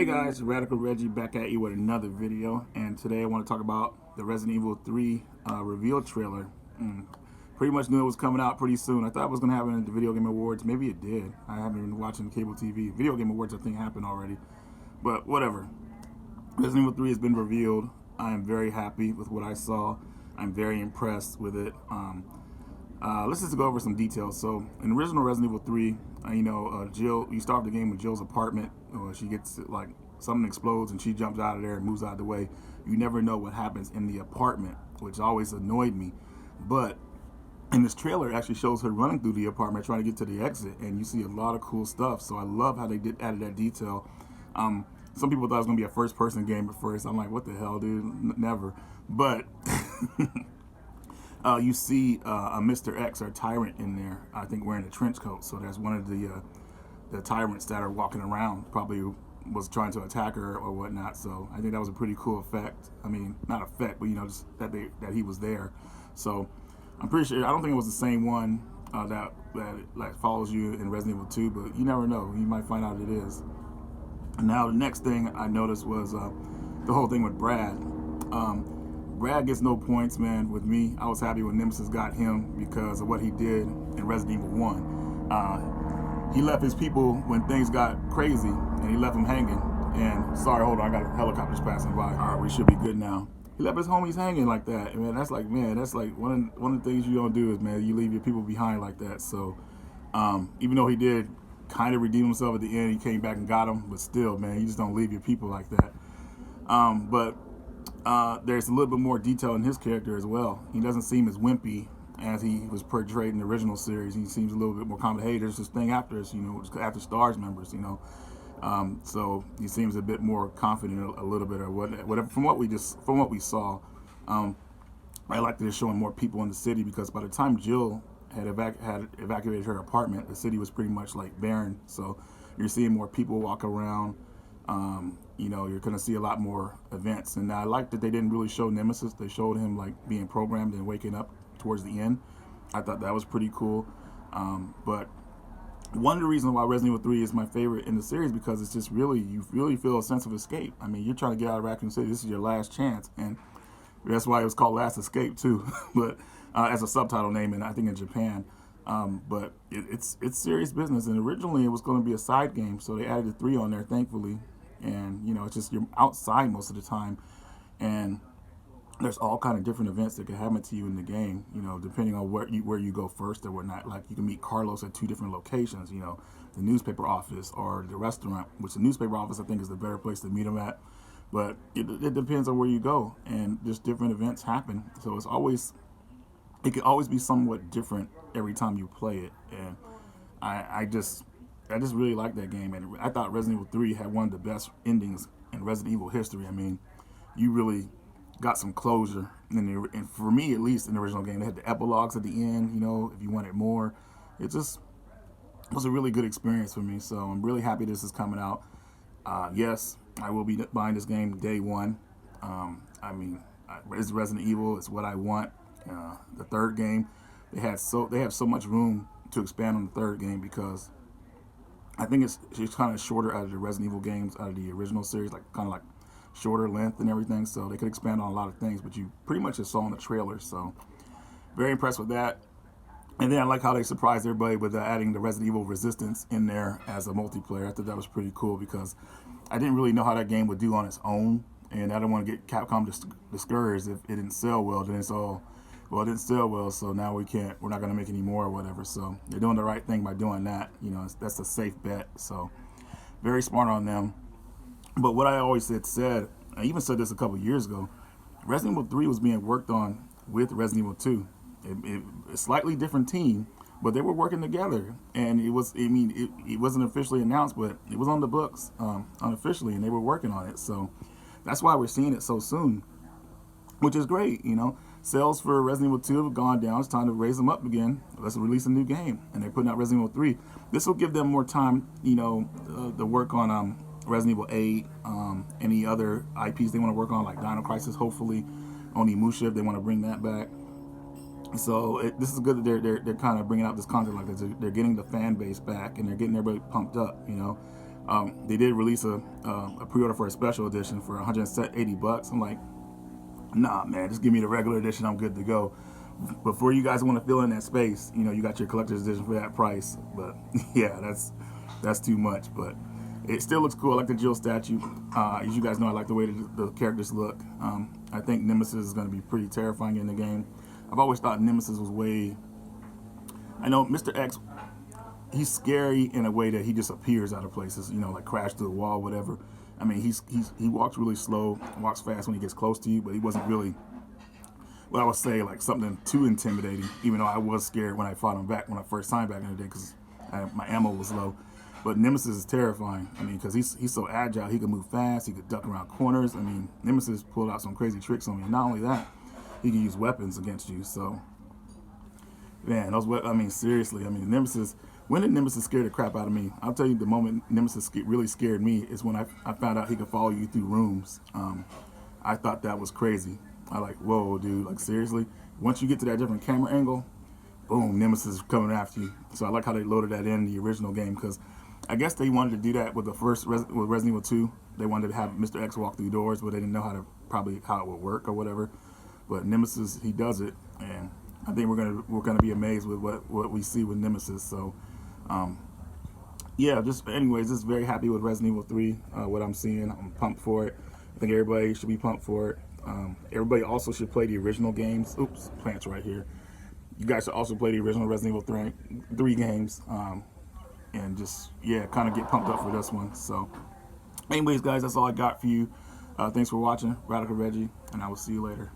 Hey guys, Radical Reggie back at you with another video, and today I want to talk about the Resident Evil 3 reveal trailer. Pretty much knew it was coming out pretty soon. I thought it was going to happen at the Video Game Awards. Maybe it did. I haven't been watching cable TV. Video Game Awards I think happened already, but whatever. Resident Evil 3 has been revealed. I am very happy with what I saw. I'm very impressed with it. Let's just go over some details. So, in original Resident Evil 3, Jill, you start the game with Jill's apartment. She gets, like, something explodes and she jumps out of there and moves out of the way. You never know what happens in the apartment, which always annoyed me. But in this trailer, it actually shows her running through the apartment trying to get to the exit, and you see a lot of cool stuff. So I love how they added that detail. Some people thought it was going to be a first-person game at first. I'm like, what the hell, dude? Never. But you see a Mr. X, or Tyrant, in there, I think wearing a trench coat. So there's one of the tyrants that are walking around, probably was trying to attack her or whatnot. So I think that was a pretty cool effect. I mean, not effect, but just that he was there. So I'm pretty sure, I don't think it was the same one that like follows you in Resident Evil 2, but you never know. You might find out it is. Now the next thing I noticed was the whole thing with Brad. Brad gets no points, man, with me. I was happy when Nemesis got him because of what he did in Resident Evil 1. He left his people when things got crazy, and he left them hanging. And, sorry, hold on, I got helicopters passing by. All right, we should be good now. He left his homies hanging like that. Man, that's like one of the things you don't do is, man, you leave your people behind like that. So, even though he did kind of redeem himself at the end, he came back and got him, but still, man, you just don't leave your people like that. But there's a little bit more detail in his character as well. He doesn't seem as wimpy as he was portrayed in the original series. He seems a little bit more confident. Hey, there's this thing after us, after STARS members, so he seems a bit more confident a little bit, or whatever. From what we saw, I like that they're showing more people in the city, because by the time Jill had evacuated her apartment, the city was pretty much like barren. So you're seeing more people walk around. You're going to see a lot more events. And I like that they didn't really show Nemesis. They showed him like being programmed and waking up towards the end. I thought that was pretty cool. But one of the reasons why Resident Evil 3 is my favorite in the series, because it's just you really feel a sense of escape. I mean, you're trying to get out of Raccoon City. This is your last chance. And that's why it was called Last Escape too. But as a subtitle name, and I think in Japan. But it's serious business. And originally it was going to be a side game, so they added the 3 on there, thankfully. And it's just you're outside most of the time, and there's all kind of different events that can happen to you in the game. Depending on where you go first or whatnot. Like you can meet Carlos at 2 different locations. The newspaper office or the restaurant. Which the newspaper office I think is the better place to meet him at. But it depends on where you go, and just different events happen. So it can always be somewhat different every time you play it. And I just really like that game, and I thought Resident Evil 3 had one of the best endings in Resident Evil history. I mean, you really got some closure, and for me at least in the original game, they had the epilogues at the end. If you wanted more, it was a really good experience for me. So I'm really happy this is coming out. Yes, I will be buying this game day one. It's Resident Evil. It's what I want. The third game, they have so much room to expand on the third game, because I think it's kind of shorter out of the Resident Evil games, out of the original series, like kind of like shorter length and everything. So they could expand on a lot of things, but you pretty much just saw in the trailer. So very impressed with that. And then I like how they surprised everybody with adding the Resident Evil Resistance in there as a multiplayer. I thought that was pretty cool, because I didn't really know how that game would do on its own, and I don't want to get Capcom discouraged if it didn't sell well. Then it's all, well, it didn't sell well, so now we're not going to make any more or whatever. So they're doing the right thing by doing that. That's a safe bet. So very smart on them. But what I always said, I even said this a couple years ago, Resident Evil 3 was being worked on with Resident Evil 2. A slightly different team, but they were working together. And it wasn't officially announced, but it was on the books unofficially, and they were working on it. So that's why we're seeing it so soon, which is great. Sales for Resident Evil 2 have gone down. It's time to raise them up again. Let's release a new game. And they're putting out Resident Evil 3. This will give them more time, to work on Resident Evil 8, any other IPs they want to work on, like Dino Crisis, hopefully. Onimusha, if they want to bring that back. So this is good that they're kind of bringing out this content like this. They're getting the fan base back, and they're getting everybody pumped up, They did release a pre-order for a special edition for $180. I'm like, nah, man, just give me the regular edition. I'm good to go. Before you guys want to fill in that space, you know, you got your collector's edition for that price. But yeah, that's too much. But it still looks cool. I like the Jill statue. As you guys know, I like the way the characters look. I think Nemesis is going to be pretty terrifying in the game. I've always thought Nemesis was way. I know Mr. X, he's scary in a way that he just appears out of places, you know, like crash through the wall, whatever. I mean, he walks really slow, walks fast when he gets close to you, but he wasn't really, what I would say, like something too intimidating, even though I was scared when I fought him back, when I first time back in the day, because my ammo was low. But Nemesis is terrifying. I mean, because he's so agile, he can move fast, he could duck around corners. I mean, Nemesis pulled out some crazy tricks on me. And not only that, he can use weapons against you. So, man, I mean, seriously, I mean, Nemesis. When did Nemesis scare the crap out of me? I'll tell you, the moment Nemesis really scared me is when I found out he could follow you through rooms. I thought that was crazy. I like, whoa, dude, like seriously? Once you get to that different camera angle, boom, Nemesis is coming after you. So I like how they loaded that in the original game, because I guess they wanted to do that with the first with Resident Evil 2. They wanted to have Mr. X walk through doors, but they didn't know how it would work or whatever. But Nemesis, he does it, and I think we're gonna be amazed with what we see with Nemesis. So, yeah, just very happy with Resident Evil 3. What I'm seeing, I'm pumped for it. I think everybody should be pumped for it. Everybody also should play the original games. Oops, plants right here. You guys should also play the original Resident Evil 3 games, and just, yeah, kind of get pumped up for this one. So, anyways, guys, that's all I got for you. Thanks for watching. Radical Reggie, and I will see you later.